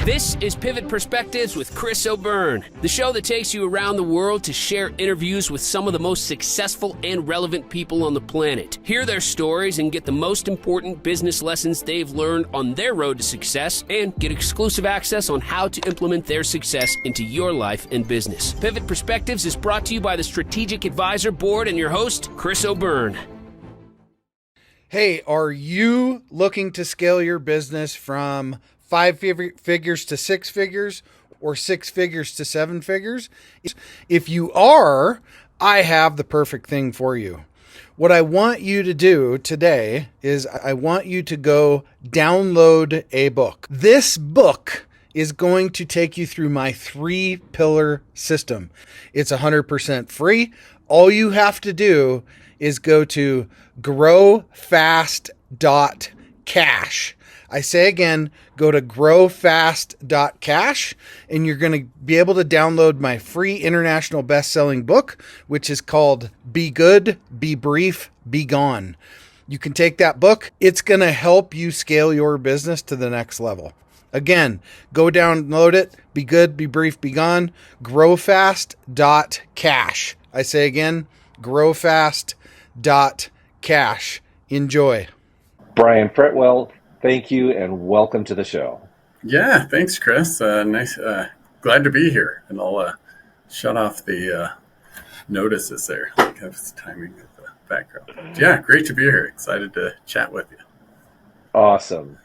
This is Pivot Perspectives with Chris O'Byrne, the show that takes you around the world to share interviews with some of the most successful and relevant people on the planet. Hear their stories and get the most important business lessons they've learned on their road to success, and get exclusive access on how to implement their success into your life and business. Pivot Perspectives is brought to you by the Strategic Advisor Board and your host, Chris O'Byrne. Hey, are you looking to scale your business from 5 figures to 6 figures or 6 figures to 7 figures? If you are, I have the perfect thing for you. What I want you to do today is I want you to go download a book. This book is going to take you through my 3-pillar system. It's 100% free. All you have to do is go to growfast.cash. I say again, go to growfast.cash, and you're going to be able to download my free international best-selling book, which is called Be Good, Be Brief, Be Gone. You can take that book. It's going to help you scale your business to the next level. Again, go download it. Be good, be brief, be gone. Growfast.cash. I say again, growfast.cash. Enjoy. Brian Fretwell, thank you and welcome to the show. Yeah, thanks, Chris. Nice. Glad to be here. And I'll shut off the notices there. I have this timing of the background. Yeah, great to be here. Excited to chat with you. Awesome.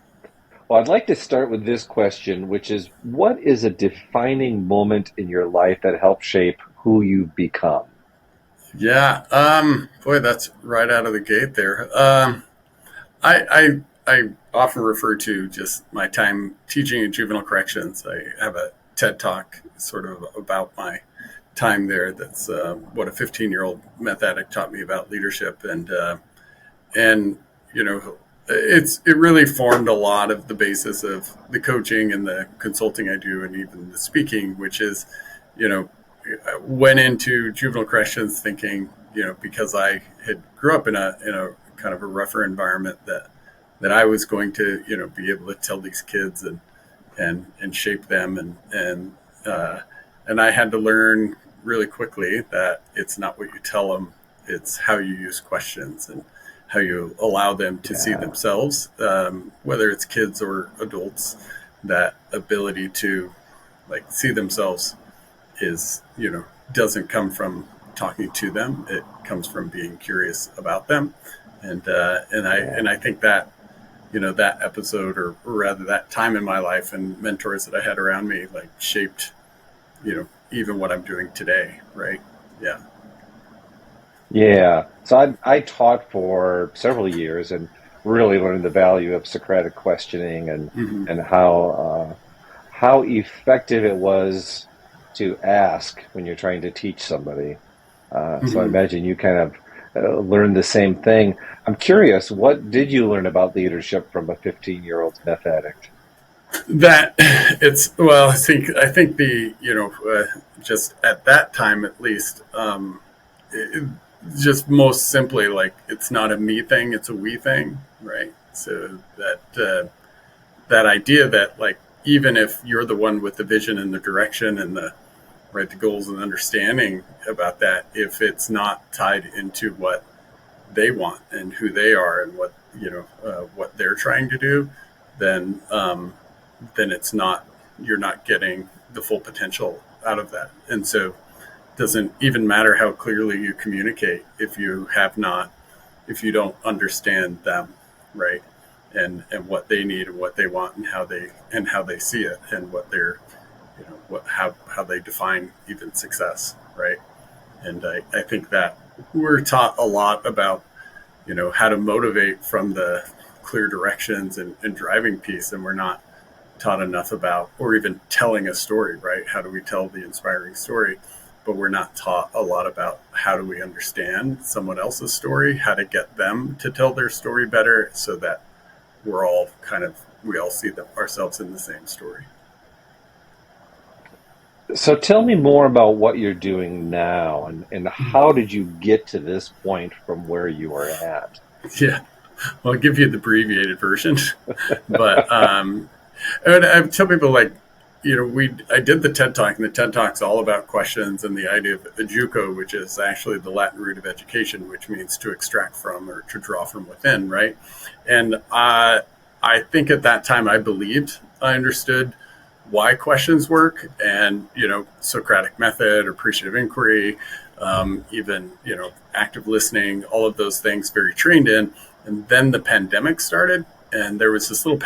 Well, I'd like to start with this question, which is, what is a defining moment in your life that helped shape who you become? Yeah, boy, that's right out of the gate there. I often refer to just my time teaching in juvenile corrections. I have a TED Talk sort of about my time there. That's what a 15-year-old meth addict taught me about leadership, and you know, it really formed a lot of the basis of the coaching and the consulting I do, and even the speaking, which is, you know, I went into juvenile corrections thinking, you know, because I had grew up in a kind of a rougher environment, that I was going to, you know, be able to tell these kids and shape them, and I had to learn really quickly that it's not what you tell them, it's how you use questions and how you allow them to see themselves, whether it's kids or adults. That ability to like see themselves is, you know, doesn't come from talking to them. It comes from being curious about them. And I think that, you know, that episode, or rather that time in my life and mentors that I had around me, like shaped, you know, even what I'm doing today. Right. Yeah. Yeah. So I taught for several years and really learned the value of Socratic questioning and how effective it was to ask when you're trying to teach somebody. So I imagine you kind of learned the same thing. I'm curious, what did you learn about leadership from a 15-year-old meth addict? That it's, well, I think the, you know, just at that time, at least, just most simply, like, it's not a me thing, it's a we thing, right? So that idea that, like, even if you're the one with the vision and the direction and the goals and understanding about that, if it's not tied into what they want and who they are and what, you know, what they're trying to do, then it's not, you're not getting the full potential out of that. And so it doesn't even matter how clearly you communicate if you don't understand them, right? And what they need and what they want and how they see it and what they're, you know, how they define even success, right? And I think that we're taught a lot about, you know, how to motivate from the clear directions and driving piece, and we're not taught enough about, or even telling a story, right? How do we tell the inspiring story? But we're not taught a lot about how do we understand someone else's story, how to get them to tell their story better, so that we all see ourselves in the same story. So tell me more about what you're doing now, and how did you get to this point from where you are at? Yeah, well, I'll give you the abbreviated version, but I tell people, like, I did the TED Talk, and the TED Talk's all about questions and the idea of educo, which is actually the Latin root of education, which means to extract from or to draw from within, right? And I think at that time I believed I understood why questions work, and Socratic method, appreciative inquiry, even active listening, all of those things very trained in. And then the pandemic started, and there was this little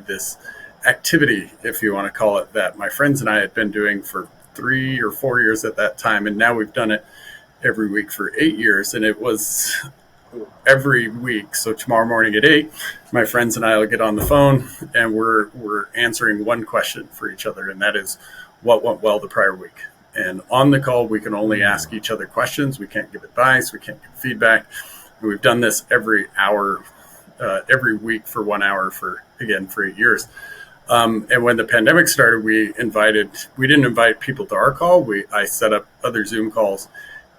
this activity, if you want to call it that, my friends and I had been doing for 3 or 4 years at that time, and now we've done it every week for 8 years. And it was every week. So tomorrow morning at 8, my friends and I will get on the phone, and we're answering one question for each other, and that is, what went well the prior week? And on the call, we can only ask each other questions. We can't give advice. We can't give feedback. And we've done this every hour, every week for 1 hour for 8 years. And when the pandemic started, we didn't invite people to our call. I set up other Zoom calls.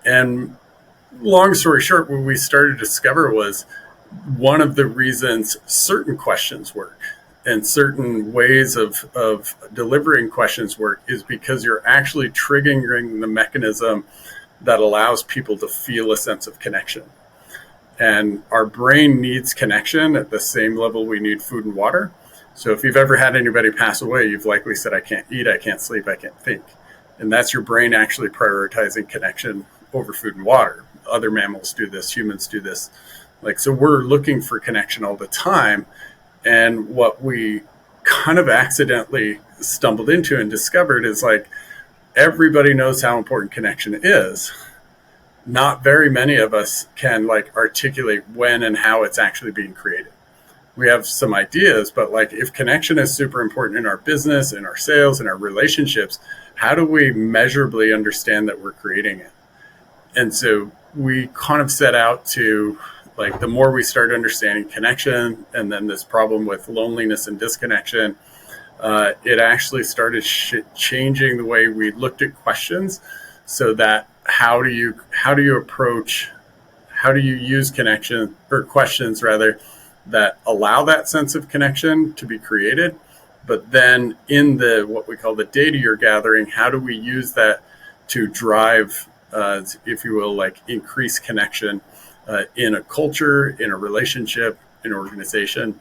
And long story short, what we started to discover was one of the reasons certain questions work and certain ways of delivering questions work is because you're actually triggering the mechanism that allows people to feel a sense of connection. And our brain needs connection at the same level we need food and water. So if you've ever had anybody pass away, you've likely said, I can't eat, I can't sleep, I can't think. And that's your brain actually prioritizing connection over food and water. Other mammals do this, humans do this. So we're looking for connection all the time. And what we kind of accidentally stumbled into and discovered is everybody knows how important connection is. Not very many of us can articulate when and how it's actually being created. We have some ideas, but if connection is super important in our business, in our sales, in our relationships, how do we measurably understand that we're creating it? And so we kind of set out to, the more we start understanding connection and then this problem with loneliness and disconnection, it actually started changing the way we looked at questions, so that how do you use connection, or questions rather, that allow that sense of connection to be created. But then in what we call the data you're gathering, how do we use that to drive, if you will, increase connection in a culture, in a relationship, in an organization,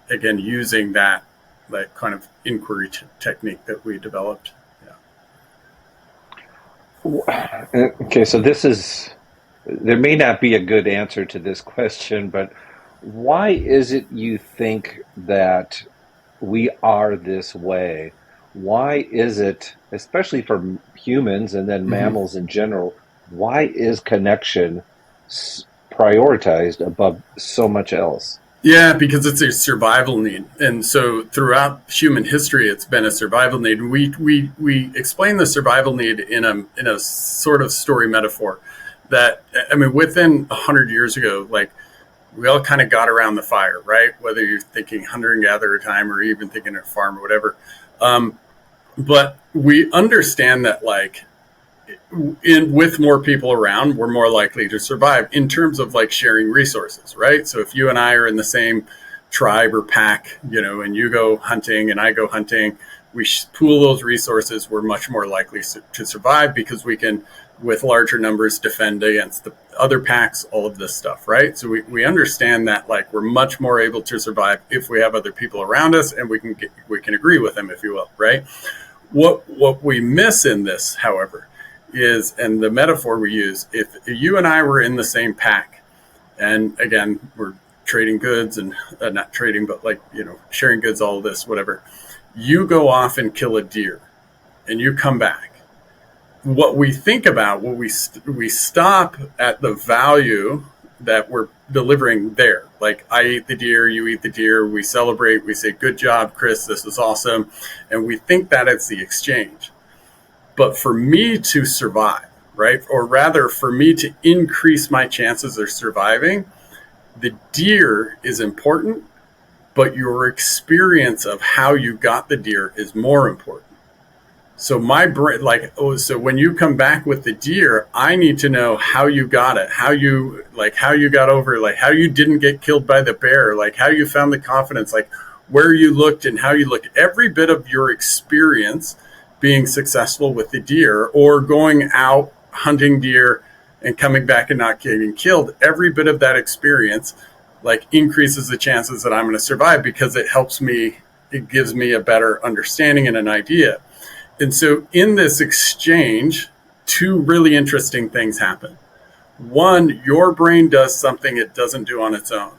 again, using that kind of inquiry technique that we developed. Yeah. Okay, so there may not be a good answer to this question, but why is it you think that we are this way? Why is it, especially for humans and then mammals in general, why is connection prioritized above so much else? Yeah, because it's a survival need. And so throughout human history, it's been a survival need. We explain the survival need in a sort of story metaphor that, within 100 years ago, we all kind of got around the fire, right? Whether you're thinking hunter and gatherer time or even thinking a farm or whatever. But we understand that with more people around, we're more likely to survive in terms of sharing resources, right? So if you and I are in the same tribe or pack, and you go hunting and I go hunting, we pool those resources, we're much more likely to survive because we can, with larger numbers, defend against the other packs, all of this stuff, right? So we understand that we're much more able to survive if we have other people around us, and we can agree with them, if you will, right? What we miss in this, however, is, and the metaphor we use, if you and I were in the same pack, and again, we're trading goods and not trading, but sharing goods, all of this, whatever, you go off and kill a deer and you come back. What we think about, we stop at the value that we're delivering there. I eat the deer, you eat the deer, we celebrate, we say, good job, Chris, this is awesome. And we think that it's the exchange. But for me to survive, right? Or rather for me to increase my chances of surviving, the deer is important, but your experience of how you got the deer is more important. So my brain, so when you come back with the deer, I need to know how you got it, how you got over, how you didn't get killed by the bear, how you found the confidence, where you looked and how you looked, every bit of your experience being successful with the deer or going out hunting deer and coming back and not getting killed, every bit of that experience like increases the chances that I'm going to survive because it helps me, it gives me a better understanding and an idea. And so in this exchange, two really interesting things happen. One, your brain does something it doesn't do on its own.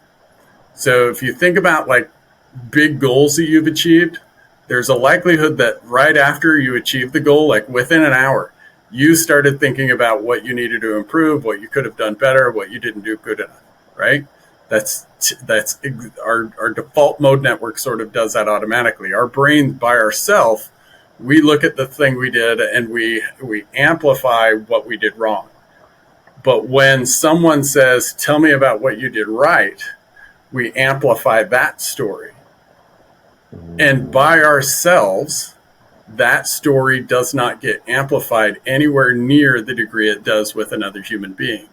So if you think about like big goals that you've achieved, there's a likelihood that right after you achieve the goal, like within an hour, you started thinking about what you needed to improve, what you could have done better, what you didn't do good enough, right? That's our default mode network sort of does that automatically. Our brain by ourselves, we look at the thing we did and we amplify what we did wrong. But when someone says, tell me about what you did right, we amplify that story. And by ourselves, that story does not get amplified anywhere near the degree it does with another human being.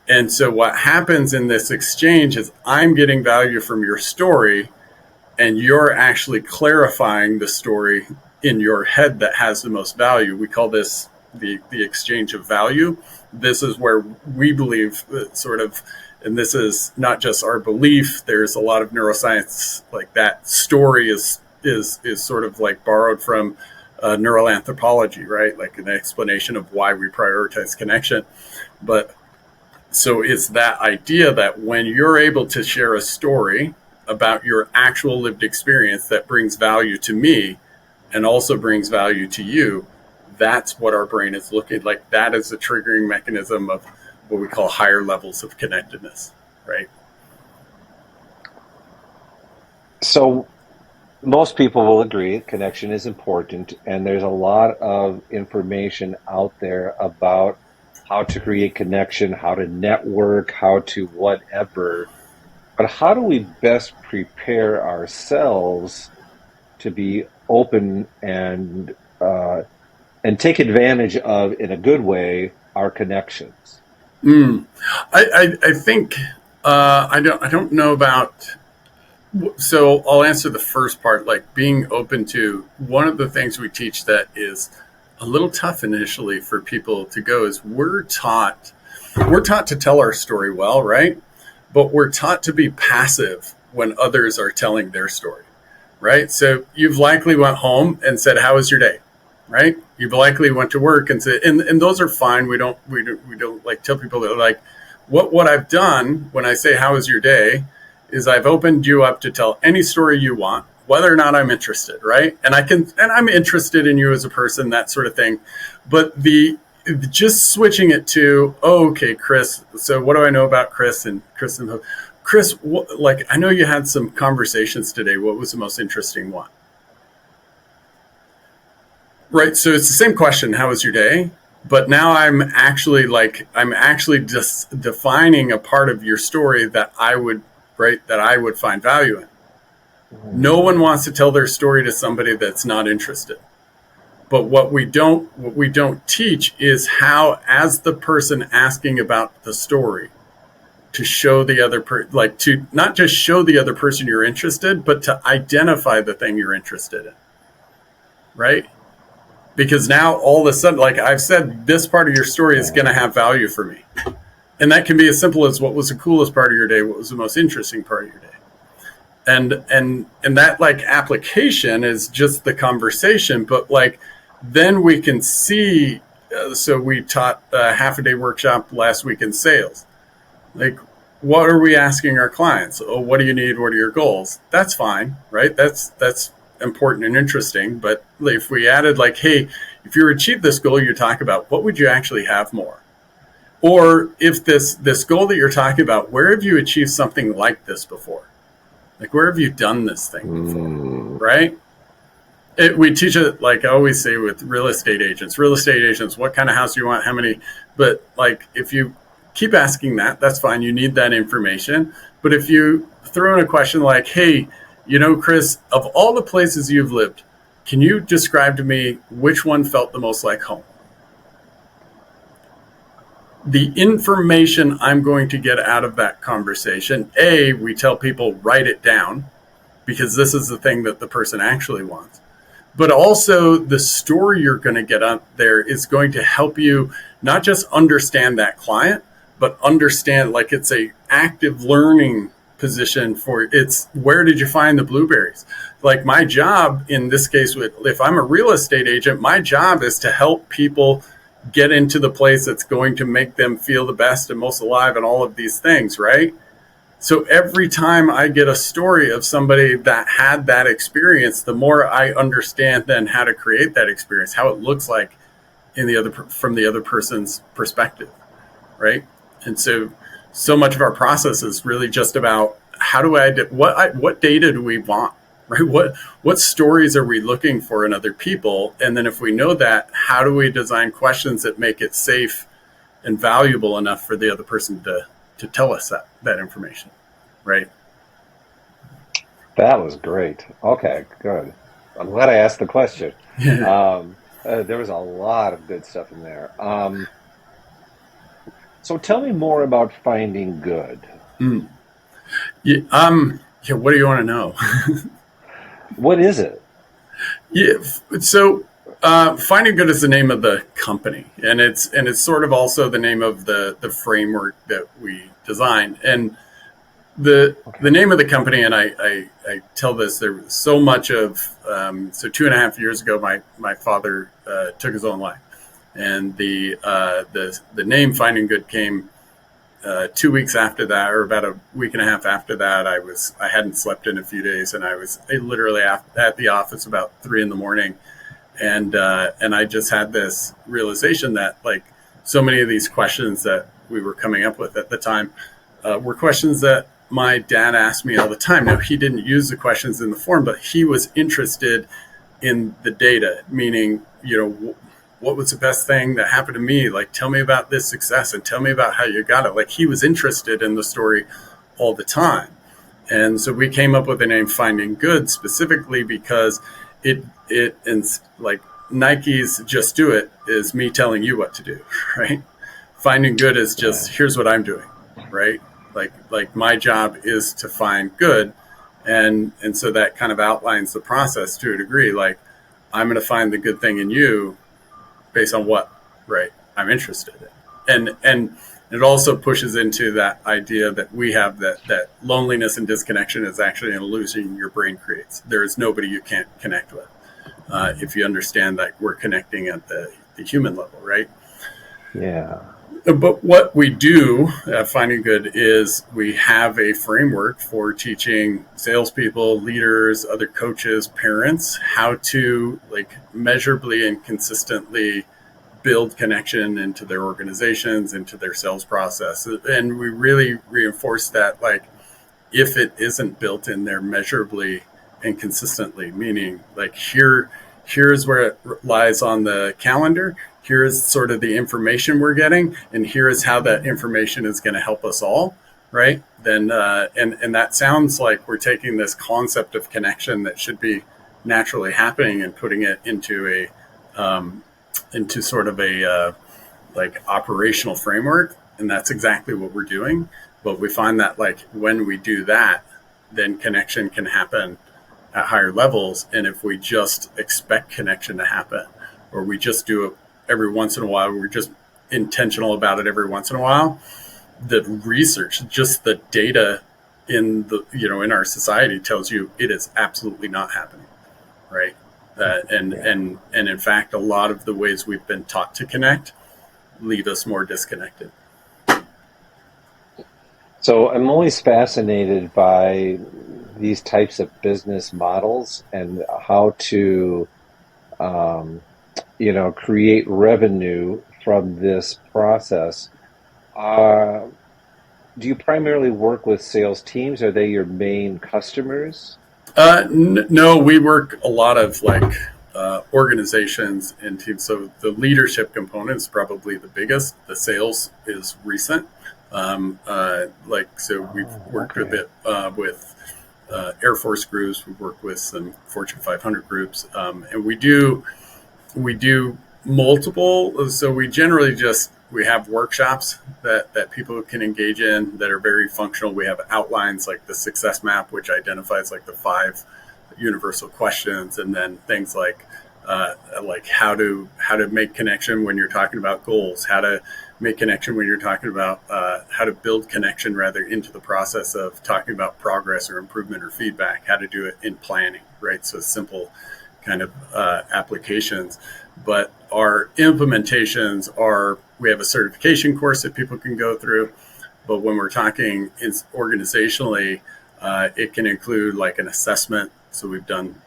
And so what happens in this exchange is I'm getting value from your story, and you're actually clarifying the story in your head that has the most value. We call this the exchange of value. This is where we believe that sort of, and this is not just our belief, there's a lot of neuroscience, like that story is sort of like borrowed from neural anthropology, right? Like an explanation of why we prioritize connection. But so it's that idea that when you're able to share a story about your actual lived experience that brings value to me and also brings value to you, that's what our brain is looking like. That is the triggering mechanism of what we call higher levels of connectedness, right? So most people will agree connection is important, and there's a lot of information out there about how to create connection, how to network, how to whatever. But how do we best prepare ourselves to be open and take advantage of, in a good way, our connections? I think I don't know about. So I'll answer the first part, like being open to. One of the things we teach that is a little tough initially for people to go is we're taught to tell our story well, right? But we're taught to be passive when others are telling their story, right? So you've likely went home and said, "How was your day?" Right? You've likely went to work and said, and those are fine. We don't like tell people that like what I've done when I say how was your day is I've opened you up to tell any story you want, whether or not I'm interested, right? And I'm interested in you as a person, that sort of thing. But just switching it to, oh, okay, Chris. So what do I know about Chris and Chris? Like I know you had some conversations today. What was the most interesting one? Right. So it's the same question. How was your day? But now I'm actually just defining a part of your story that I would find value in. No one wants to tell their story to somebody that's not interested. But what we don't teach is how, as the person asking about the story, to show the other to not just show the other person you're interested, but to identify the thing you're interested in. Right? Because now all of a sudden, like I've said, this part of your story is going to have value for me. And that can be as simple as what was the coolest part of your day? What was the most interesting part of your day? And that like application is just the conversation, but like, then we can see, so we taught a half-a-day workshop last week in sales. Like, what are we asking our clients? Oh, what do you need? What are your goals? That's fine, right? That's important and interesting. But if we added like, hey, if you achieve this goal you talk about, what would you actually have more? Or if this goal that you're talking about, where have you achieved something like this before? Like, where have you done this thing before, right? We teach it, like I always say with real estate agents, what kind of house do you want? How many? But like, if you keep asking that, that's fine. You need that information. But if you throw in a question like, hey, Chris, of all the places you've lived, can you describe to me which one felt the most like home? The information I'm going to get out of that conversation, we tell people write it down, because this is the thing that the person actually wants. But also the story you're going to get out there is going to help you not just understand that client, but understand, like, it's a active learning position for it's where did you find the blueberries? Like, my job in this case, if I'm a real estate agent, my job is to help people get into the place that's going to make them feel the best and most alive and all of these things, right? So every time I get a story of somebody that had that experience, the more I understand then how to create that experience, how it looks like from the other person's perspective, right? And so much of our process is really just about how do what data do we want, right? What stories are we looking for in other people? And then if we know that, how do we design questions that make it safe and valuable enough for the other person to tell us that information, right? That was great. Okay, good. I'm glad I asked the question. There was a lot of good stuff in there. So tell me more about finding good. What do you want to know? What is it? So Finding Good is the name of the company, and it's sort of also the name of the framework that we designed. And the name of the company, and I tell this, there was so much of so 2.5 years ago, my father took his own life, and the name Finding Good came 2 weeks after that, or about a week and a half after that. I hadn't slept in a few days, and I was literally at the office about 3 a.m. And I just had this realization that, like, so many of these questions that we were coming up with at the time were questions that my dad asked me all the time. Now, he didn't use the questions in the form, but he was interested in the data, meaning, what was the best thing that happened to me? Like, tell me about this success and tell me about how you got it. Like, he was interested in the story all the time. And so we came up with the name Finding Good specifically because it like Nike's Just Do It is me telling you what to do, right? Finding Good is just, here's what I'm doing, right? Like my job is to find good. And so that kind of outlines the process to a degree. Like, I'm going to find the good thing in you based on what, right, I'm interested in. And it also pushes into that idea that we have that loneliness and disconnection is actually an illusion your brain creates. There is nobody you can't connect with. If you understand that we're connecting at the human level, right? Yeah. But what we do at Finding Good is we have a framework for teaching salespeople, leaders, other coaches, parents, how to, like, measurably and consistently build connection into their organizations, into their sales process. And we really reinforce that, like, if it isn't built in there measurably and consistently, meaning, like, here's where it lies on the calendar, here's sort of the information we're getting, and here is how that information is going to help us all, right? Then and that sounds like we're taking this concept of connection that should be naturally happening and putting it into into sort of a like operational framework, and that's exactly what we're doing. But we find that, like, when we do that, then connection can happen at higher levels. And if we just expect connection to happen, or we just do it every once in a while, we're just intentional about it every once in a while, the research, just the data in the, in our society tells you it is absolutely not happening, right? And in fact, a lot of the ways we've been taught to connect leave us more disconnected. So I'm always fascinated by these types of business models and how to, create revenue from this process. Do you primarily work with sales teams? Are they your main customers? No, we work a lot of organizations and teams. So the leadership component is probably the biggest. The sales is recent. So we've worked a bit with Air Force groups. We've worked with some Fortune 500 groups, and we do multiple. So we generally just we have workshops that people can engage in that are very functional. We have outlines like the success map, which identifies like the 5 universal questions, and then things like how to make connection when you're talking about goals, how to make connection when you're talking about how to build connection rather into the process of talking about progress or improvement or feedback, how to do it in planning, right? So simple kind of applications. But our implementations we have a certification course that people can go through. But when we're talking organizationally, it can include like an assessment. So we've done,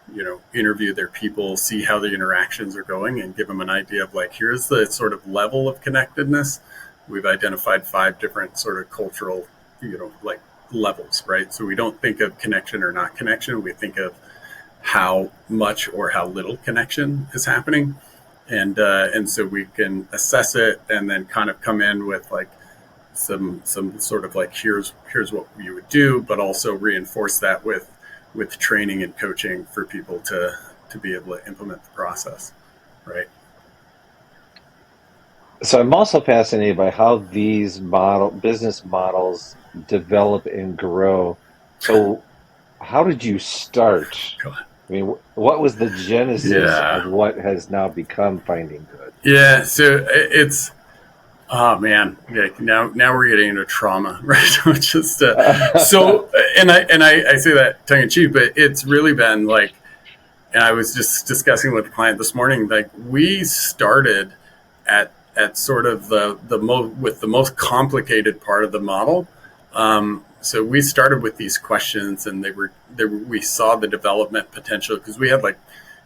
interview their people, see how the interactions are going, and give them an idea of like, here's the sort of level of connectedness. We've identified 5 different sort of cultural, like levels, right? So we don't think of connection or not connection. We think of how much or how little connection is happening. And so we can assess it and then kind of come in with like some sort of like, here's what you would do, but also reinforce that with training and coaching for people to be able to implement the process, right? So I'm also fascinated by how these business models develop and grow. So how did you start? I mean, what was the genesis of what has now become Finding Good? Yeah, so it's, oh man, yeah, now we're getting into trauma, right? Just so, and I say that tongue in cheek, but it's really been like, and I was just discussing with a client this morning, like we started at sort of the most complicated part of the model. So we started with these questions, and we saw the development potential because we had like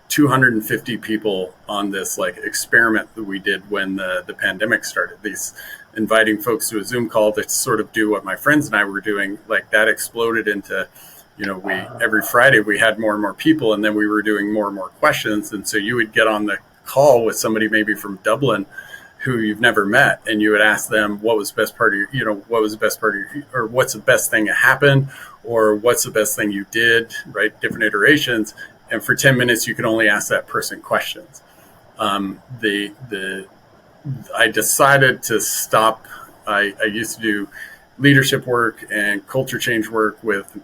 250 people on this like experiment that we did when the pandemic started. These inviting folks to a Zoom call to sort of do what my friends and I were doing. Like that exploded into, every Friday we had more and more people, and then we were doing more and more questions. And so you would get on the call with somebody maybe from Dublin who you've never met, and you would ask them what was the best part of your, or what's the best thing that happened, or what's the best thing you did, right? Different iterations. And for 10 minutes, you can only ask that person questions. I decided to stop. I used to do leadership work and culture change work with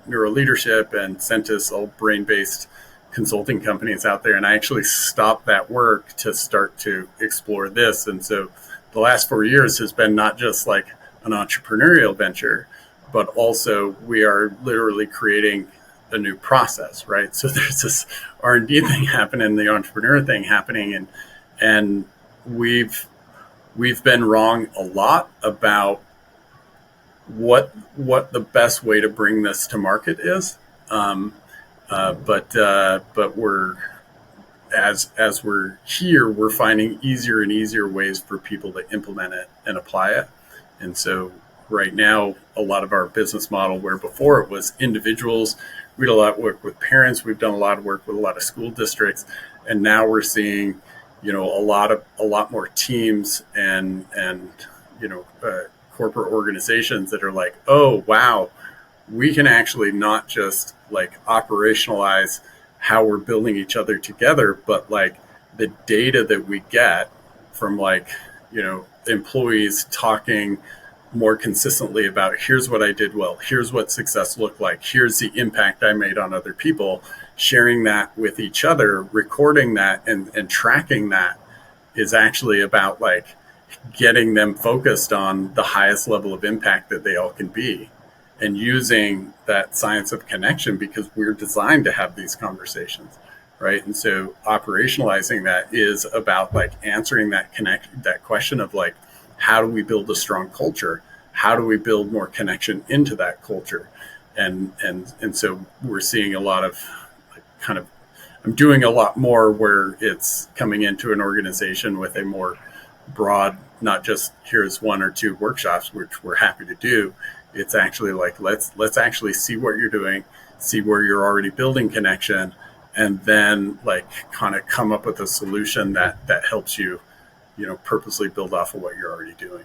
neuro leadership and Centis, all brain-based consulting companies out there. And I actually stopped that work to start to explore this. And so the last 4 years has been not just like an entrepreneurial venture, but also we are literally creating a new process, right? So there's this R&D thing happening, the entrepreneur thing happening, and we've been wrong a lot about what the best way to bring this to market is. But we're as we're here, we're finding easier and easier ways for people to implement it and apply it. And so right now, a lot of our business model, where before it was individuals, we did a lot of work with parents. We've done a lot of work with a lot of school districts, and now we're seeing, a lot more teams and corporate organizations that are like, oh wow, we can actually not just like operationalize how we're building each other together, but like the data that we get from like, employees talking more consistently about here's what I did well, here's what success looked like, here's the impact I made on other people, sharing that with each other, recording that and tracking that is actually about like getting them focused on the highest level of impact that they all can be, and using that science of connection because we're designed to have these conversations, right? And so operationalizing that is about like answering that question of like, how do we build a strong culture? How do we build more connection into that culture? And so we're seeing a lot of kind of, I'm doing a lot more where it's coming into an organization with a more broad, not just here's 1 or 2 workshops, which we're happy to do. It's actually like, let's actually see what you're doing, see where you're already building connection, and then like kind of come up with a solution that helps you, purposely build off of what you're already doing.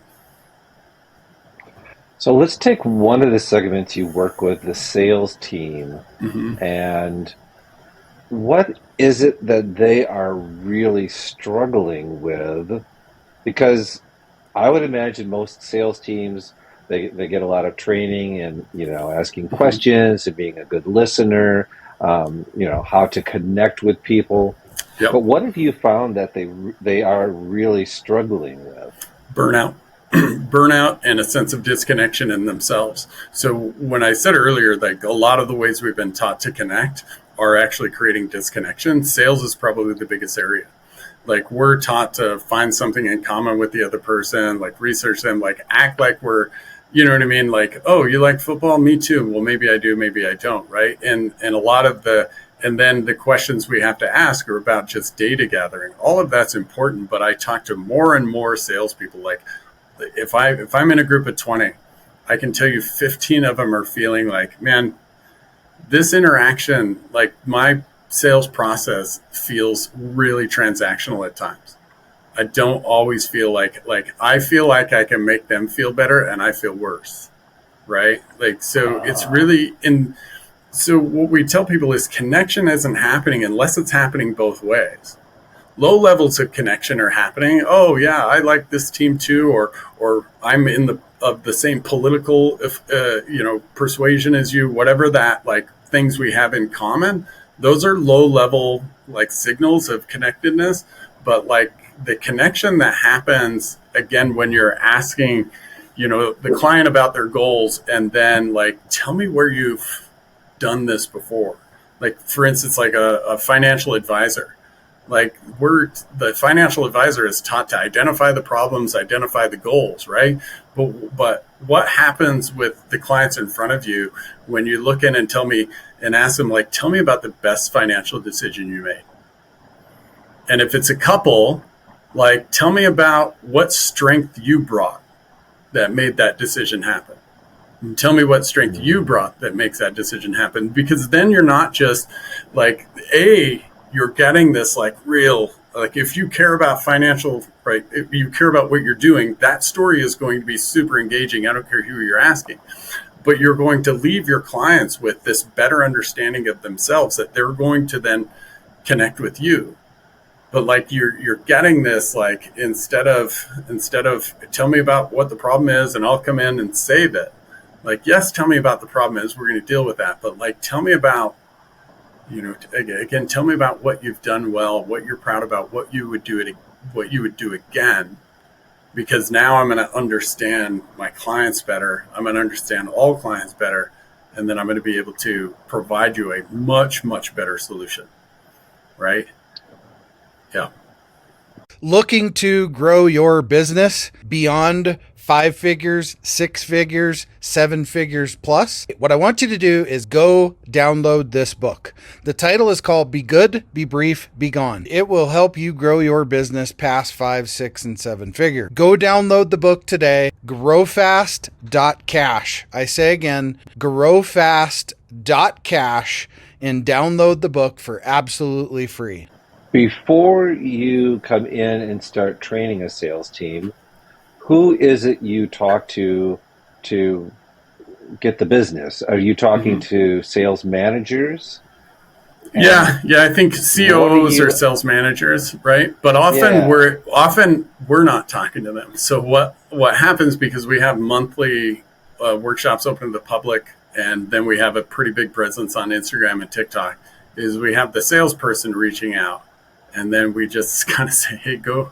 So let's take one of the segments you work with, the sales team, Mm-hmm. and what is it that they are really struggling with? Because I would imagine most sales teams, they get a lot of training and, asking questions and being a good listener, how to connect with people. Yep. But what have you found that they are really struggling with? Burnout. Burnout and a sense of disconnection in themselves. So when I said earlier, like a lot of the ways we've been taught to connect are actually creating disconnection. Sales is probably the biggest area. Like we're taught to find something in common with the other person, like research them, like act like we're, you know what I mean? Like, oh, you like football? Me too. Well, maybe I do, maybe I don't, right? And a lot of and then the questions we have to ask are about just data gathering. All of that's important, but I talk to more and more salespeople. Like if I'm in a group of 20, I can tell you 15 of them are feeling like, man, this interaction, like my sales process feels really transactional at times. I don't always feel like I feel like I can make them feel better and I feel worse. Right? Like, so it's really so what we tell people is connection isn't happening unless it's happening both ways. Low levels of connection are happening. Oh yeah, I like this team too, or I'm in the same political persuasion as you, whatever that like things we have in common. Those are low level like signals of connectedness, but like the connection that happens again when you're asking, the client about their goals and then like, tell me where you've done this before. Like for instance, like a financial advisor, like the financial advisor is taught to identify the problems, identify the goals, right? But what happens with the clients in front of you when you look in and ask them like, tell me about the best financial decision you made. And if it's a couple, like, tell me about what strength you brought that made that decision happen. And tell me what strength you brought that makes that decision happen. Because then you're not just like, you're getting this like real, like if you care about financial, right, if you care about what you're doing, that story is going to be super engaging. I don't care who you're asking. But you're going to leave your clients with this better understanding of themselves that they're going to then connect with you. But like you're getting this like instead of tell me about what the problem is and I'll come in and save it. Like, yes, tell me about the problem is, we're going to deal with that. But like, tell me about, again, tell me about what you've done well, what you're proud about, what you would do again. Because now I'm going to understand my clients better. I'm going to understand all clients better. And then I'm going to be able to provide you a much, much better solution. Right? Yeah. Looking to grow your business beyond 5 figures, 6 figures, 7 figures plus? What I want you to do is go download this book. The title is called Be Good, Be Brief, Be Gone. It will help you grow your business past 5, 6, and 7 figure. Go download the book today, growfast.cash. I say again, growfast.cash, and download the book for absolutely free. Before you come in and start training a sales team, who is it you talk to get the business? Are you talking to sales managers? Yeah, I think COOs are sales managers, right? But often we're not talking to them. So what happens, because we have monthly workshops open to the public, and then we have a pretty big presence on Instagram and TikTok, is we have the salesperson reaching out. And then we just kind of say, hey, go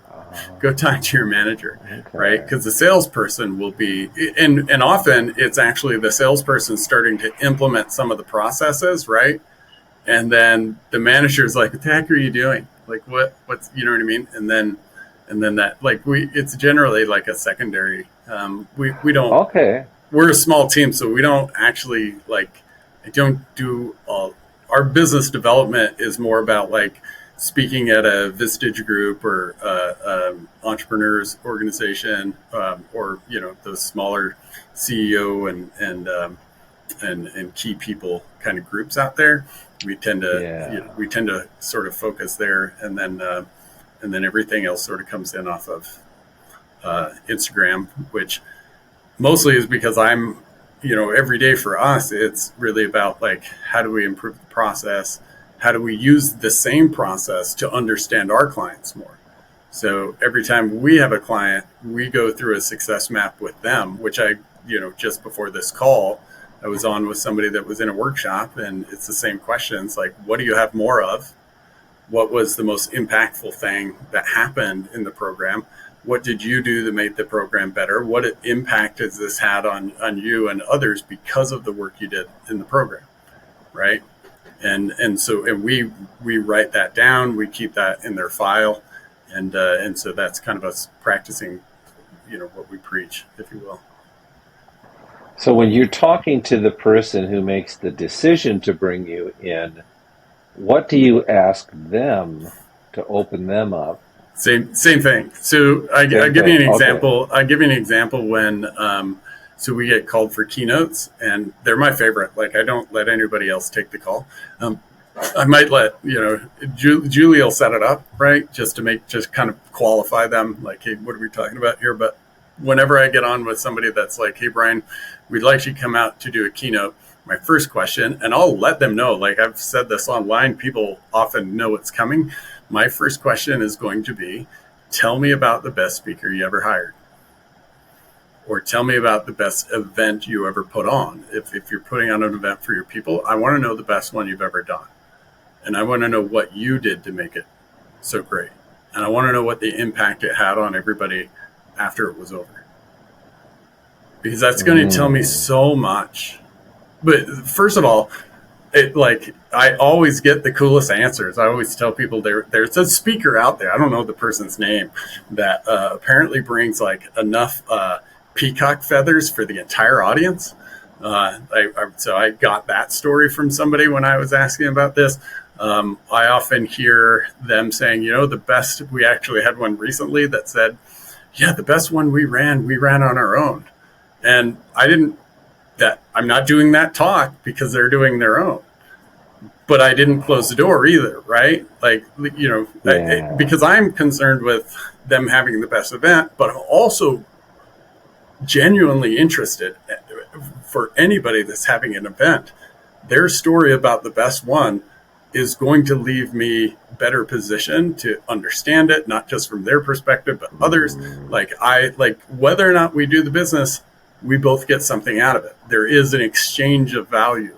talk to your manager, right? Because the salesperson will be, and often it's actually the salesperson starting to implement some of the processes, right? And then the manager's like, what the heck are you doing? Like, what's, you know what I mean? And then that, like, it's generally like a secondary, we don't, we're a small team, so we don't actually, like, I don't do, our business development is more about like, speaking at a Vistage group or entrepreneurs organization, or those smaller CEO and key people kind of groups out there, we tend to sort of focus there, and then everything else sort of comes in off of Instagram, which mostly is because I'm every day for us it's really about like, how do we improve the process? How do we use the same process to understand our clients more? So every time we have a client, we go through a success map with them, which just before this call, I was on with somebody that was in a workshop, and it's the same questions, like, what do you have more of? What was the most impactful thing that happened in the program? What did you do that made the program better? What impact has this had on you and others because of the work you did in the program, right? And so we write that down. We keep that in their file, and so that's kind of us practicing, what we preach, if you will. So when you're talking to the person who makes the decision to bring you in, what do you ask them to open them up? Same thing. So I give you an example. Okay. I give you an example when so we get called for keynotes, and they're my favorite. Like, I don't let anybody else take the call. I might let Julie will set it up, right, just kind of qualify them. Like, hey, what are we talking about here? But whenever I get on with somebody that's like, hey, Brian, we'd like you to come out to do a keynote. My first question, and I'll let them know, like I've said this online, people often know it's coming. My first question is going to be, tell me about the best speaker you ever hired. Or tell me about the best event you ever put on. If you're putting on an event for your people, I want to know the best one you've ever done. And I want to know what you did to make it so great. And I want to know what the impact it had on everybody after it was over. Because that's going to tell me so much. But first of all, I always get the coolest answers. I always tell people there's a speaker out there, I don't know the person's name, that apparently brings like enough peacock feathers for the entire audience. So I got that story from somebody when I was asking about this. I often hear them saying, the best, we actually had one recently that said, yeah, the best one we ran on our own. And I'm not doing that talk because they're doing their own. But I didn't close the door either, right? Because I'm concerned with them having the best event, but I'm also genuinely interested for anybody that's having an event. Their story about the best one is going to leave me better positioned to understand it, not just from their perspective, but others. Whether or not we do the business, we both get something out of it. There is an exchange of value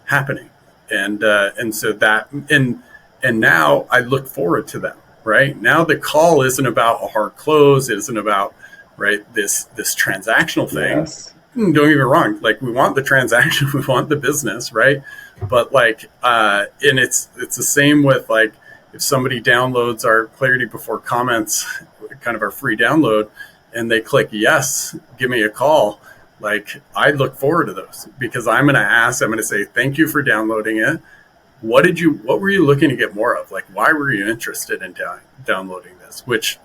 happening. And so that, and now I look forward to them, right? Now the call isn't about a hard close. It isn't about, right, this transactional thing. Yes. Don't get me wrong. Like, we want the transaction, we want the business, right? But and it's the same with, like, if somebody downloads our Clarity Before Comments, kind of our free download, and they click yes, give me a call. Like, I look forward to those because I'm going to say, thank you for downloading it. What were you looking to get more of? Like, why were you interested in downloading this? Which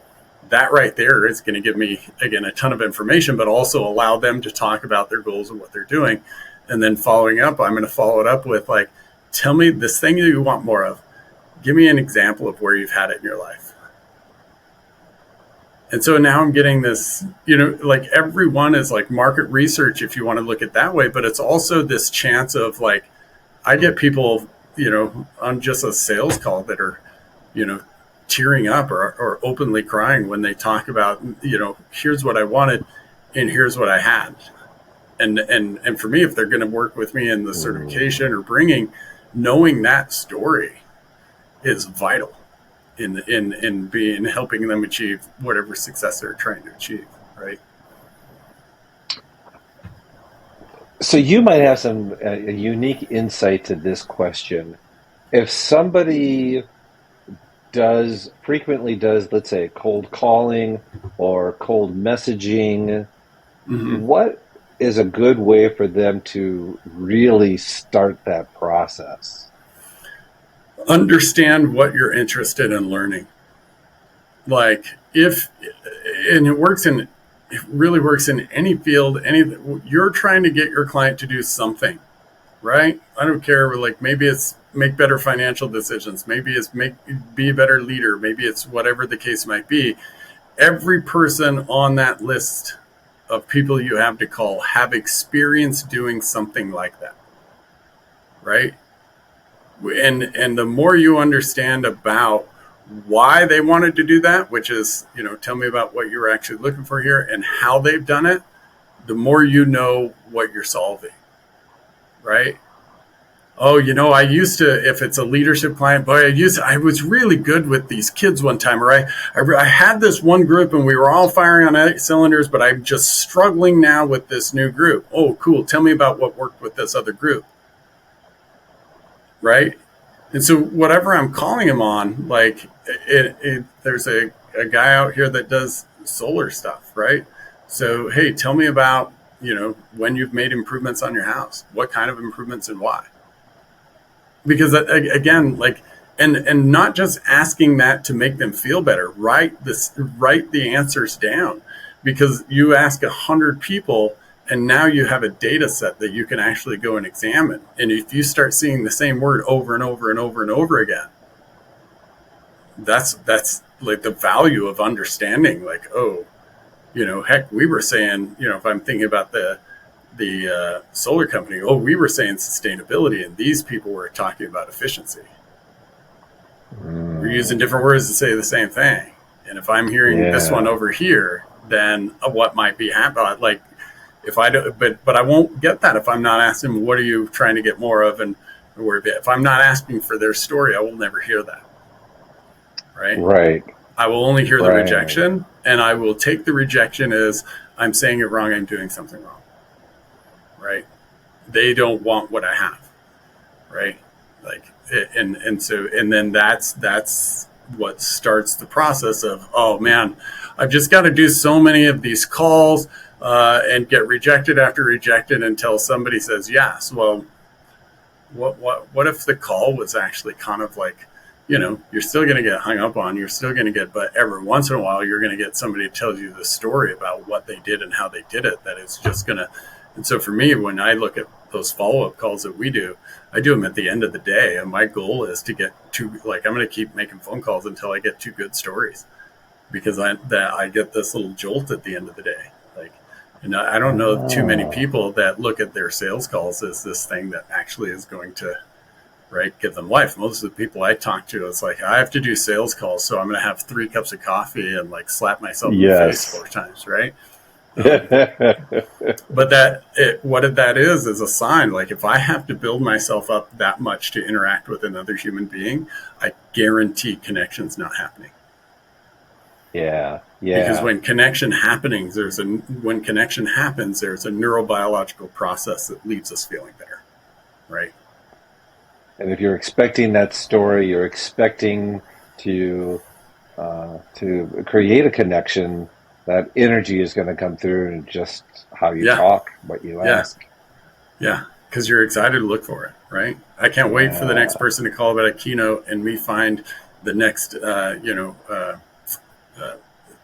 that right there is going to give me, again, a ton of information, but also allow them to talk about their goals and what they're doing. And then following up, I'm going to follow it up with, like, tell me this thing that you want more of. Give me an example of where you've had it in your life. And so now I'm getting this, like, everyone is like market research, if you want to look at it that way, but it's also this chance of, like, I get people, on just a sales call that are, tearing up or openly crying when they talk about, here's what I wanted and here's what I had. And for me, if they're going to work with me in the certification or knowing that story is vital in helping them achieve whatever success they're trying to achieve, right? So you might have some unique insight to this question. If somebody frequently does, let's say, cold calling or cold messaging, what is a good way for them to really start that process? Understand what you're interested in learning. Like, it really works in any field, you're trying to get your client to do something, right? I don't care, like, maybe it's make better financial decisions, maybe it's be a better leader, maybe it's whatever the case might be. Every person on that list of people you have to call have experience doing something like that, right? And the more you understand about why they wanted to do that, which is, tell me about what you were actually looking for here and how they've done it, the more you know what you're solving, right? Oh, I used to, if it's a leadership client, boy, I was really good with these kids one time, or I had this one group and we were all firing on 8 cylinders, but I'm just struggling now with this new group. Oh, cool. Tell me about what worked with this other group. Right. And so whatever I'm calling him on, like there's a guy out here that does solar stuff. Right. So, hey, tell me about, when you've made improvements on your house, what kind of improvements and why? Because again, like, and not just asking that to make them feel better, write the answers down, because you ask 100 people and now you have a data set that you can actually go and examine. And if you start seeing the same word over and over and over and over again, that's like the value of understanding, like, oh, heck, we were saying, if I'm thinking about the solar company, oh, we were saying sustainability and these people were talking about efficiency. We're using different words to say the same thing. And if I'm hearing this one over here, then what might be happening? Like, if I do, but I won't get that if I'm not asking, what are you trying to get more of? And if I'm not asking for their story, I will never hear that. Right. I will only hear the rejection, and I will take the rejection as I'm saying it wrong. I'm doing something wrong. Right. They don't want what I have. Right. Like, and then that's what starts the process of, oh man, I've just got to do so many of these calls and get rejected after rejected until somebody says yes. Well, what if the call was actually kind of like, you're still going to get hung up on, you're still going to get, but every once in a while, you're going to get somebody to tell you the story about what they did and how they did it. That is just going to, and so for me, when I look at those follow-up calls that we do, I do them at the end of the day. And my goal is to get I'm going to keep making phone calls until I get 2 good stories, because I get this little jolt at the end of the day. Like, and I don't know too many people that look at their sales calls as this thing that actually is going to, give them life. Most of the people I talk to, it's like, I have to do sales calls, so I'm going to have 3 cups of coffee and like slap myself in the face 4 times, right? But what that is a sign. Like, if I have to build myself up that much to interact with another human being, I guarantee connection's not happening. Yeah. Because when connection happens, there's a neurobiological process that leaves us feeling better, right? And if you're expecting that story, you're expecting to create a connection. That energy is going to come through in just how you talk, what you ask. Yeah, because you're excited to look for it, right? I can't wait for the next person to call about a keynote and me find the next,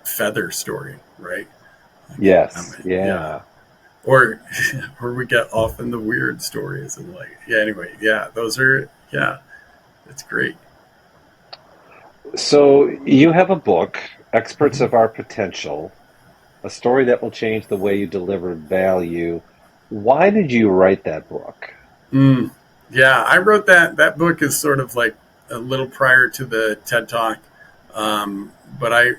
feather story, right? Yes. Or we get off in the weird stories and it's great. So you have a book, Experts of Our Potential, a story that will change the way you deliver value. Why did you write that book? Yeah, I wrote that. That book is sort of like a little prior to the TED Talk. But I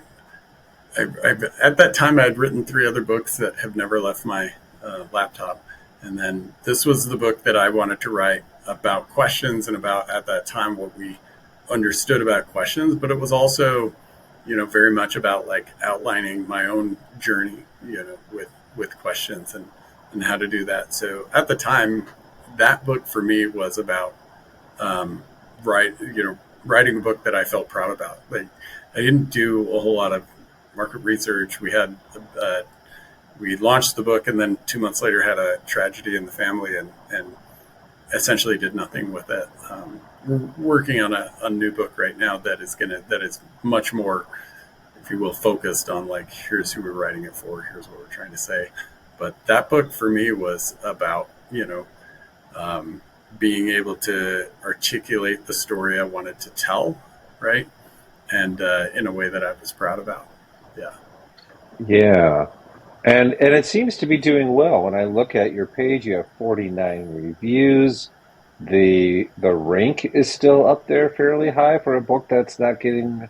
at that time, I had written 3 other books that have never left my laptop. And then this was the book that I wanted to write about questions and about, at that time, what we understood about questions. But it was also, very much about like outlining my own journey, with questions and how to do that. So at the time, that book for me was about writing a book that I felt proud about. Like, I didn't do a whole lot of market research. We launched the book, and then 2 months later had a tragedy in the family, and essentially did nothing with it. We're working on a new book right now that is much more, if you will, focused on like, here's who we're writing it for, here's what we're trying to say. But that book for me was about, being able to articulate the story I wanted to tell, right? And in a way that I was proud about. Yeah. And it seems to be doing well. When I look at your page, you have 49 reviews. The rank is still up there fairly high for a book that's not getting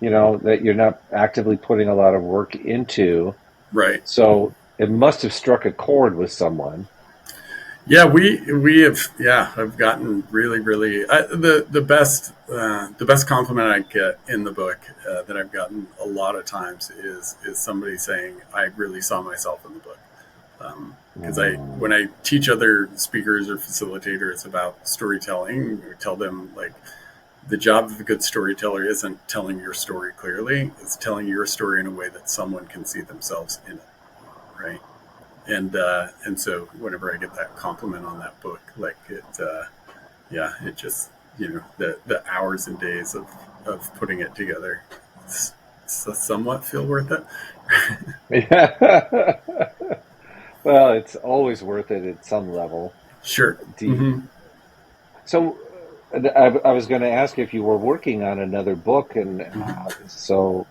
that you're not actively putting a lot of work into. Right. So it must have struck a chord with someone. Yeah, we have. Yeah, I've gotten really the best compliment I get in the book that I've gotten a lot of times is somebody saying I really saw myself in the book. Because when I teach other speakers or facilitators about storytelling, I tell them like the job of a good storyteller isn't telling your story clearly; it's telling your story in a way that someone can see themselves in it, right? And so whenever I get that compliment on that book, like it just the hours and days of putting it together, it's somewhat feel worth it. Yeah. Well, it's always worth it at some level. Sure. Do you, so I was going to ask if you were working on another book, and so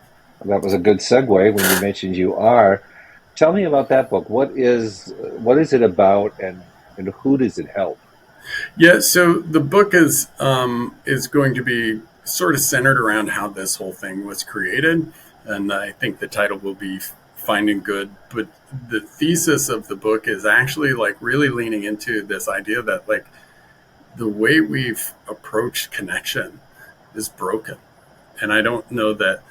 that was a good segue when you mentioned you are. Tell me about that book. What is it about, and who does it help? Yeah. So the book is going to be sort of centered around how this whole thing was created, and I think the title will be Finding Good. But the thesis of the book is actually like really leaning into this idea that like the way we've approached connection is broken. And I don't know that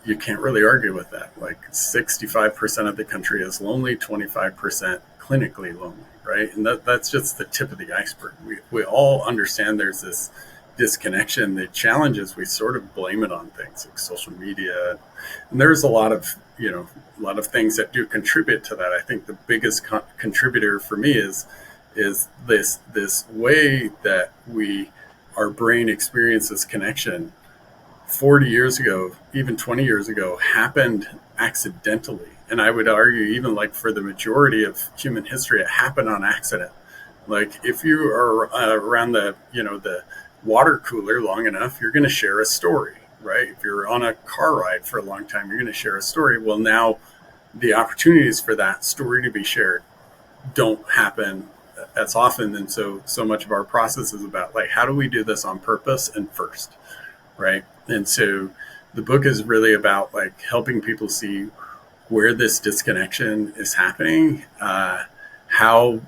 you can't really argue with that. Like 65% of the country is lonely, 25% clinically lonely, right? And that's just the tip of the iceberg. We all understand there's this disconnection. The challenge is we sort of blame it on things like social media. And there's a lot of things that do contribute to that. I think the biggest contributor for me is this way that our brain experiences connection 40 years ago, even 20 years ago, happened accidentally. And I would argue even like for the majority of human history, it happened on accident. Like if you are around the water cooler long enough, you're going to share a story, right? If you're on a car ride for a long time, you're going to share a story. Well, now the opportunities for that story to be shared don't happen as often. And so much of our process is about like, how do we do this on purpose and first, right? And so the book is really about like helping people see where this disconnection is happening, how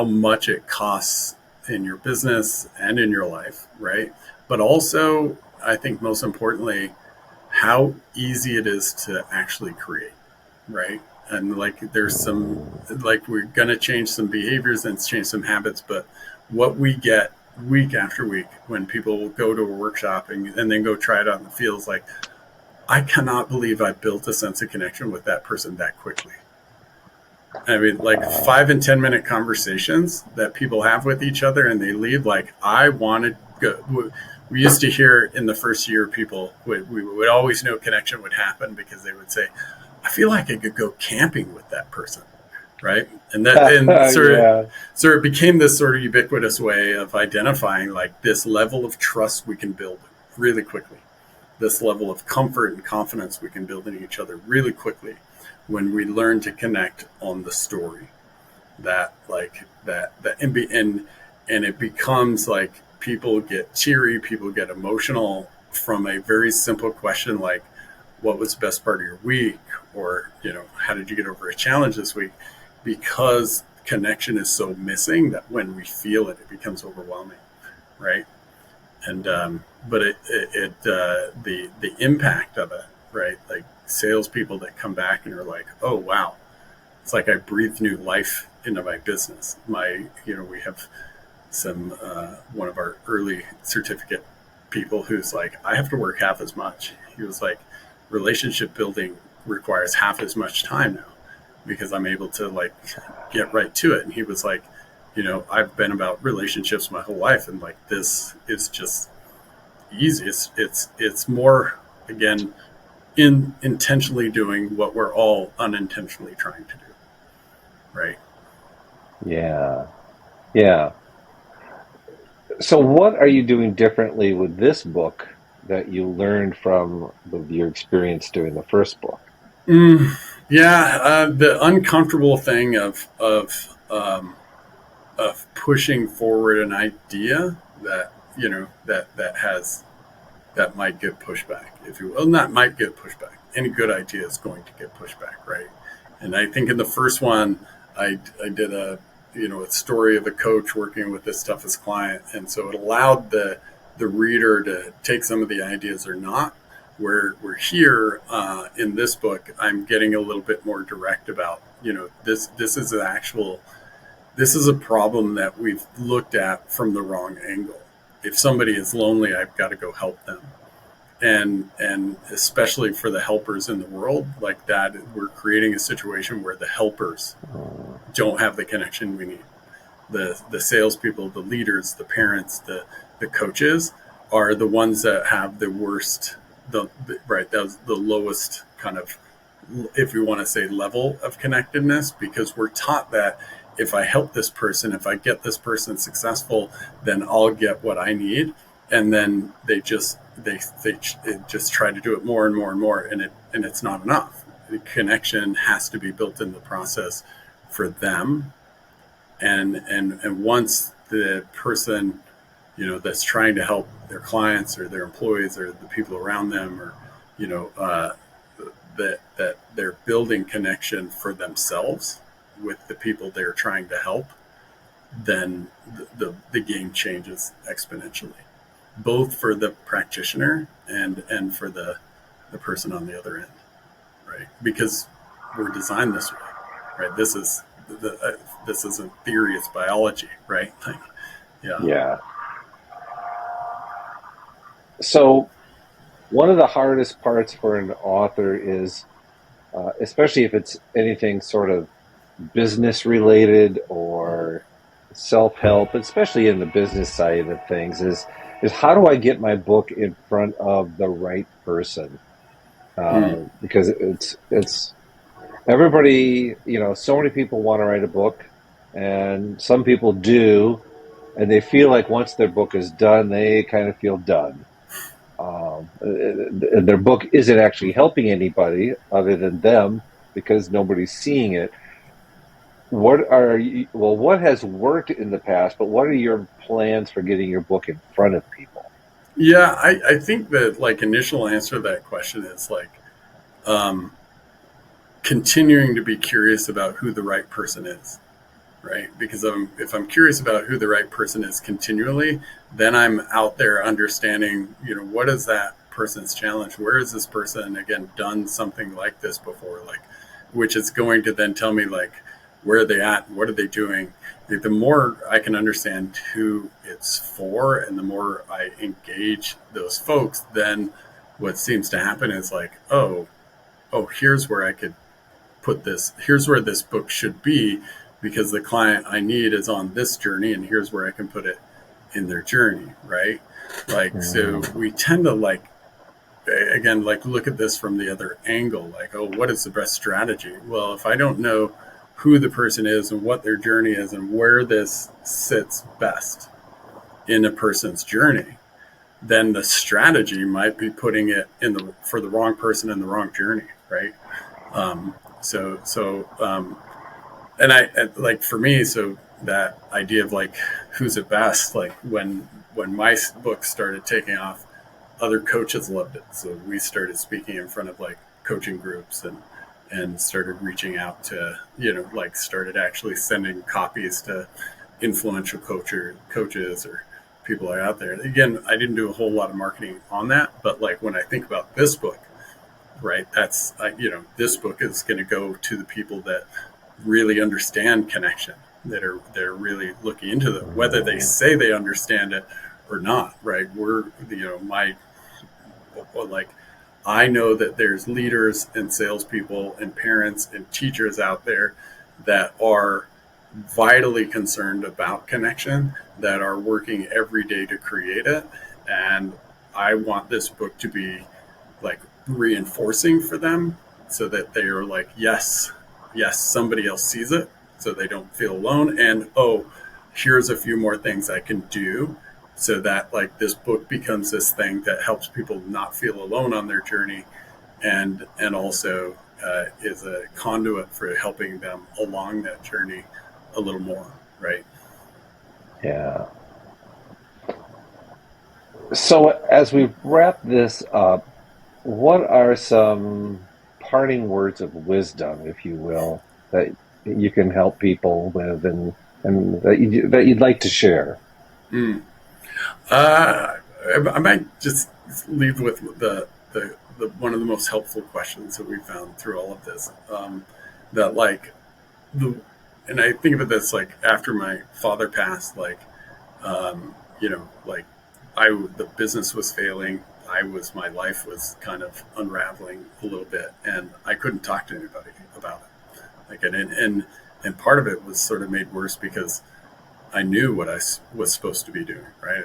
much it costs in your business and in your life, right? But also, I think most importantly, how easy it is to actually create, right? And like there's some, like we're going to change some behaviors and change some habits, but what we get week after week when people go to a workshop and then go try it out in the field is like, I cannot believe I built a sense of connection with that person that quickly. I mean, like 5 and 10 minute conversations that people have with each other and they leave like, I want to go. We used to hear in the first year, people we would always know connection would happen because they would say, I feel like I could go camping with that person. Right. And so it became this sort of ubiquitous way of identifying like this level of trust we can build really quickly, this level of comfort and confidence we can build in each other really quickly when we learn to connect on the story and it becomes like people get teary, people get emotional from a very simple question like, what was the best part of your week? Or, how did you get over a challenge this week? Because connection is so missing that when we feel it, it becomes overwhelming, right? And but the impact of it, right? Like salespeople that come back and are like, oh wow, it's like I breathed new life into my business. We have some one of our early certificate people who's like, I have to work half as much. He was like, relationship building requires half as much time now because I'm able to like get right to it. And he was like, I've been about relationships my whole life. And like, this is just easy. It's more, again, intentionally doing what we're all unintentionally trying to do. Right. Yeah. Yeah. So what are you doing differently with this book that you learned from your experience doing the first book? The uncomfortable thing of pushing forward an idea that that has that might get pushback, if you will. Not might get pushback. Any good idea is going to get pushback, right? And I think in the first one, I did a story of a coach working with this toughest client, and so it allowed the reader to take some of the ideas or not. Where we're here in this book, I'm getting a little bit more direct about this is a problem that we've looked at from the wrong angle. If somebody is lonely, I've got to go help them. And especially for the helpers in the world like that, we're creating a situation where the helpers don't have the connection we need. The salespeople, the leaders, the parents, the coaches are the ones that have the worst, the lowest kind of, if you want to say, level of connectedness, because we're taught that if I help this person, if I get this person successful, then I'll get what I need. And then they just try to do it more and more and more, and it's not enough. The connection has to be built in the process for them, and once the person that's trying to help their clients or their employees or the people around them, or that they're building connection for themselves with the people they're trying to help, then the game changes exponentially, both for the practitioner and for the person on the other end, right? Because we're designed this way, right? This isn't theory, it's biology, right? Yeah. So one of the hardest parts for an author is, especially if it's anything sort of business related or self-help, especially in the business side of things, is how do I get my book in front of the right person? Because it's everybody, so many people want to write a book, and some people do, and they feel like once their book is done, they kind of feel done. Their book isn't actually helping anybody other than them because nobody's seeing it. What has worked in the past, but what are your plans for getting your book in front of people? Yeah, I think that initial answer to that question is continuing to be curious about who the right person is, right? Because if I'm curious about who the right person is continually, then I'm out there understanding, what is that person's challenge? Where has this person, again, done something like this before? Which is going to then tell me, where are they at? What are they doing? The more I can understand who it's for and the more I engage those folks, then what seems to happen is oh, here's where I could put this. Here's where this book should be, because the client I need is on this journey, and here's where I can put it in their journey, right? So we tend to again, look at this from the other angle, what is the best strategy? Well, if I don't know who the person is and what their journey is and where this sits best in a person's journey, then the strategy might be putting it for the wrong person in the wrong journey, right? And I for me, so that idea of who's it best, when my book started taking off, other coaches loved it. So we started speaking in front of coaching groups and started reaching out to, started actually sending copies to influential coaches or people out there. Again, I didn't do a whole lot of marketing on that, but when I think about this book, right, that's, this book is going to go to the people that really understand connection, they're really looking into it, whether they say they understand it or not, right? I know that there's leaders and salespeople and parents and teachers out there that are vitally concerned about connection, that are working every day to create it. And I want this book to be reinforcing for them, so that they are yes, somebody else sees it, so they don't feel alone. And, here's a few more things I can do, so that this book becomes this thing that helps people not feel alone on their journey, and also is a conduit for helping them along that journey a little more, right? Yeah. So, as we wrap this up, what are some parting words of wisdom, if you will, that you can help people with, and that you'd like to share? Mm. Uh, I might just leave with the one of the most helpful questions that we found through all of this. That like the, and I think of it this like after my father passed, like like the business was failing. My life was kind of unraveling a little bit, and I couldn't talk to anybody about it. Like, and part of it was sort of made worse because I knew what I was supposed to be doing, right?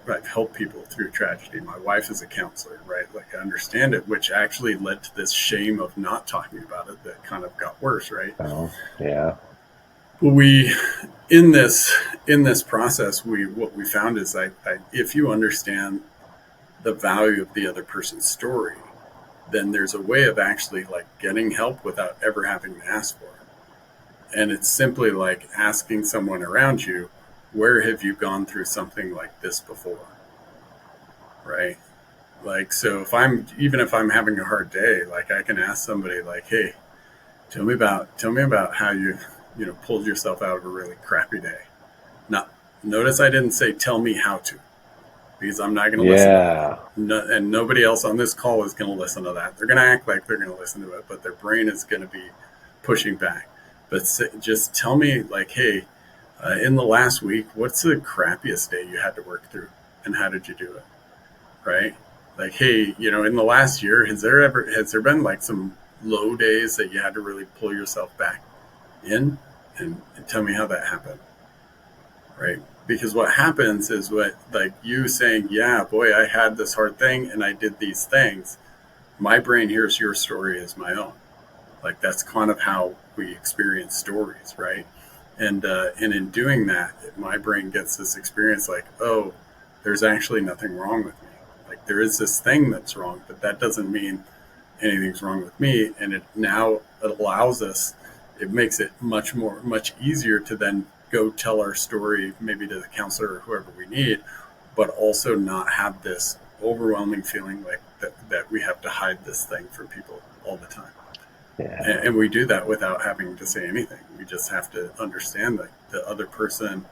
I've helped people through tragedy. My wife is a counselor, right? Like I understand it, which actually led to this shame of not talking about it that kind of got worse, right? Oh, yeah. We in this process, what we found is if you understand the value of the other person's story, then there's a way of actually like getting help without ever having to ask for it. And it's simply like asking someone around you, where have you gone through something like this before? Right? Like, so if I'm having a hard day, like I can ask somebody like, hey, tell me about how you pulled yourself out of a really crappy day. Now, notice I didn't say, tell me how to, because I'm not going to listen to that. No, and nobody else on this call is going to listen to that. They're going to act like they're going to listen to it, but their brain is going to be pushing back. But just tell me like, hey, in the last week, what's the crappiest day you had to work through, and how did you do it? Right? Like, hey, in the last year, has there been like some low days that you had to really pull yourself back in, and tell me how that happened? Right? Because what happens is like you saying, yeah, boy, I had this hard thing and I did these things. My brain hears your story as my own. Like that's kind of how we experience stories, right? And in doing that, my brain gets this experience like, oh, there's actually nothing wrong with me. Like there is this thing that's wrong, but that doesn't mean anything's wrong with me. And it allows us, it makes it much easier to then go tell our story, maybe to the counselor or whoever we need, but also not have this overwhelming feeling like that we have to hide this thing from people all the time. Yeah. And we do that without having to say anything. We just have to understand that the other person,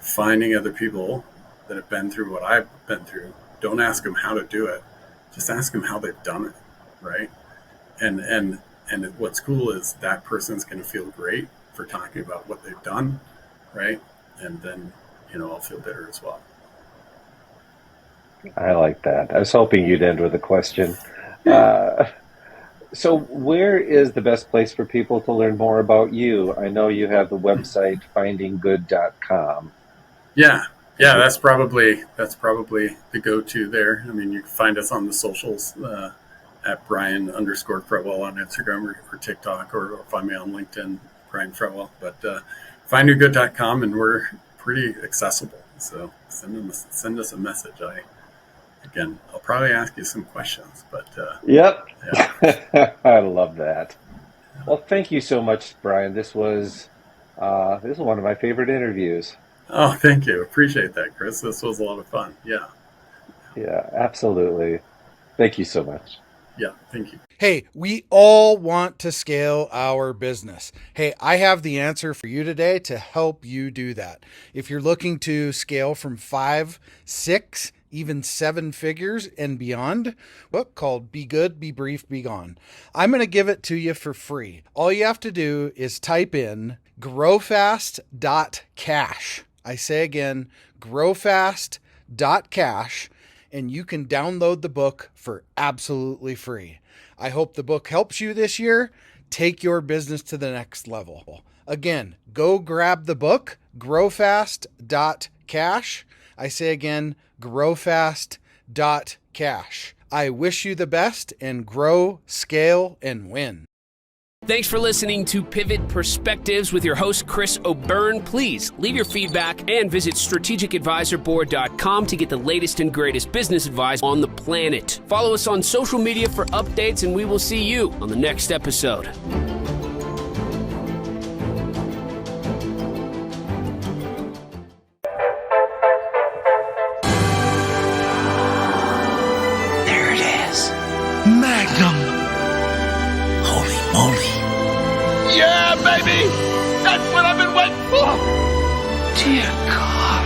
finding other people that have been through what I've been through. Don't ask them how to do it. Just ask them how they've done it, right? And what's cool is that person's going to feel great for talking about what they've done, right? And then, I'll feel better as well. I like that. I was hoping you'd end with a question. So where is the best place for people to learn more about you? I know you have the website findinggood.com. Yeah, that's probably the go-to there. I mean, you can find us on the socials at Brian_Fretwell on Instagram or TikTok, or find me on LinkedIn, Brian Fretwell. But findinggood.com, and we're pretty accessible. So send us a message. I'll probably ask you some questions, but yep. Yeah. I love that. Well, thank you so much, Brian. This was one of my favorite interviews. Oh, thank you. Appreciate that, Chris. This was a lot of fun. Yeah. Yeah, absolutely. Thank you so much. Yeah, thank you. Hey, we all want to scale our business. Hey, I have the answer for you today to help you do that. If you're looking to scale from 5, 6, even 7 figures and beyond, book called Be Good, Be Brief, Be Gone. I'm going to give it to you for free. All you have to do is type in growfast.cash. I say again, growfast.cash, and you can download the book for absolutely free. I hope the book helps you this year. Take your business to the next level. Again, go grab the book, growfast.cash. I say again, growfast.cash. I wish you the best, and grow, scale, and win. Thanks for listening to Pivot Perspectives with your host, Chris O'Byrne. Please leave your feedback and visit strategicadvisorboard.com to get the latest and greatest business advice on the planet. Follow us on social media for updates, and we will see you on the next episode. Magnum. Holy moly. Yeah, baby! That's what I've been waiting for! Dear God.